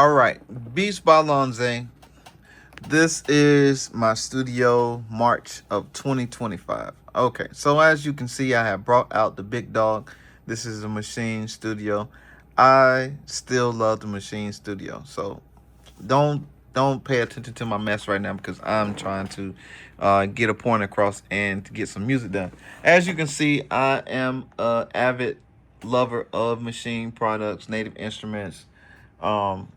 All right, BeatsByLonza. This is my studio March of 2025. Okay, so as you can see, I have brought out the big dog. This is the Maschine Studio. I still love the Maschine Studio, so don't pay attention to my mess right now because I'm trying to get a point across and to get some music done. As you can see, I am an avid lover of Maschine products, native instruments. Um,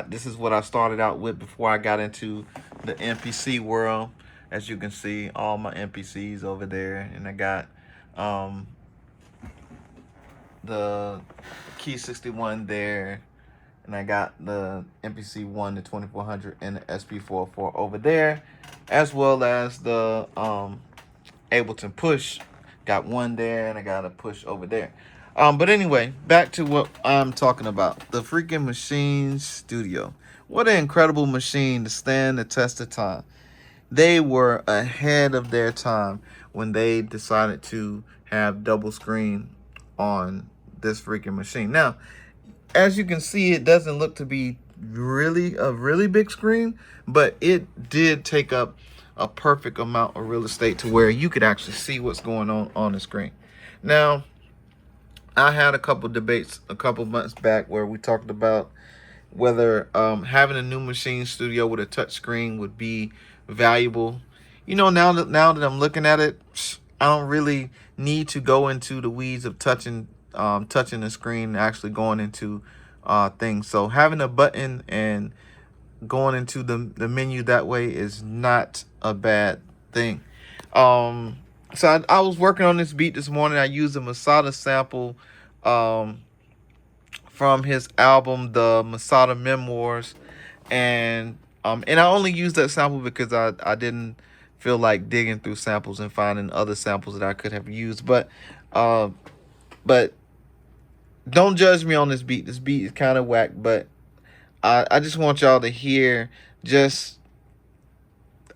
this is what I started out with before I got into the MPC world. As you can see, all my MPCs over there, and I got the Key 61 there, and I got the MPC 1, the 2400, and the SP404 over there, as well as the Ableton Push. Got one there, and I got a Push over there. But anyway, back to what I'm talking about. The freaking Maschine Studio. What an incredible machine to stand the test of time. They were ahead of their time when they decided to have double screen on this freaking machine. Now, as you can see, it doesn't look to be really a really big screen, but it did take up a perfect amount of real estate to where you could actually see what's going on the screen. Now, I had a couple debates a couple months back where we talked about whether having a new Maschine Studio with a touch screen would be valuable. You know, now that I'm looking at it, I don't really need to go into the weeds of touching the screen and actually going into things. So having a button and going into the menu that way is not a bad thing. So I was working on this beat this morning. I used a Masada sample from his album, the Masada Memoirs, and I only used that sample because I didn't feel like digging through samples and finding other samples that I could have used. But don't judge me on this beat. This beat is kind of whack, but I just want y'all to hear just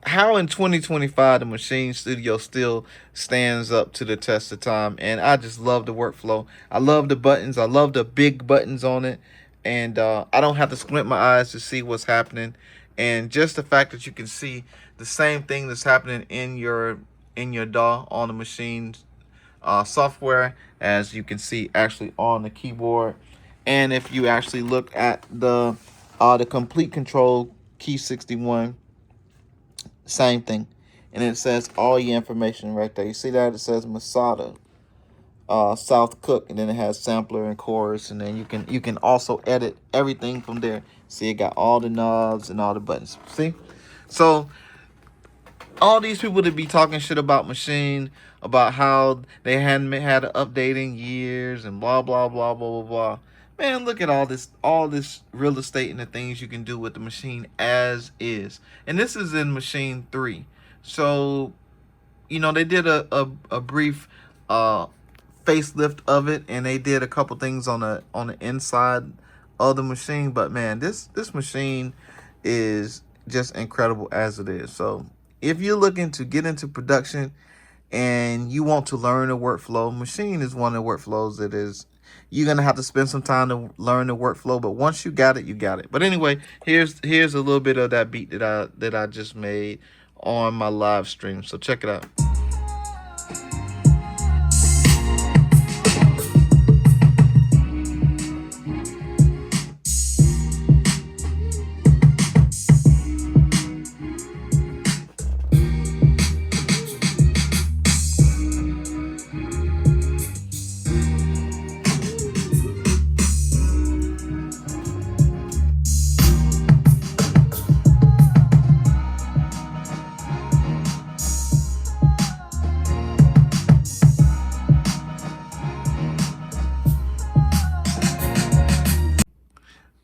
how in 2025 the Maschine Studio still stands up to the test of time. And I just love the workflow. I love the buttons. I love the big buttons on it. And I don't have to squint my eyes to see what's happening. And just the fact that you can see the same thing that's happening in your DAW on the Maschine software, as you can see actually on the keyboard. And if you actually look at the complete control Key 61, same thing, and it says all your information right there. You see that? It says Masada South Cook, and then it has sampler and chorus, and then you can also edit everything from there. See, it got all the knobs and all the buttons. See, so all these people that be talking shit about Maschine, about how they hadn't had an update in years and blah blah blah blah blah blah. Man, look at all this real estate and the things you can do with the machine as is. And this is in Maschine 3. So, you know, they did a brief facelift of it, and they did a couple things on the inside of the machine. But man, this machine is just incredible as it is. So if you're looking to get into production and you want to learn the workflow, Maschine is one of the workflows that is, you're gonna have to spend some time to learn the workflow, but once you got it, you got it. But anyway, here's a little bit of that beat that I just made on my live stream. So check it out.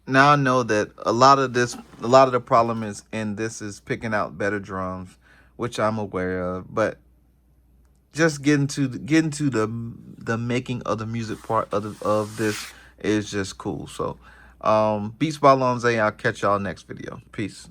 Now I know that a lot of the problem is is picking out better drums, which I'm aware of, but just getting to the making of the music part of this is just cool. So BeatsByLonza, I'll catch y'all next video. Peace.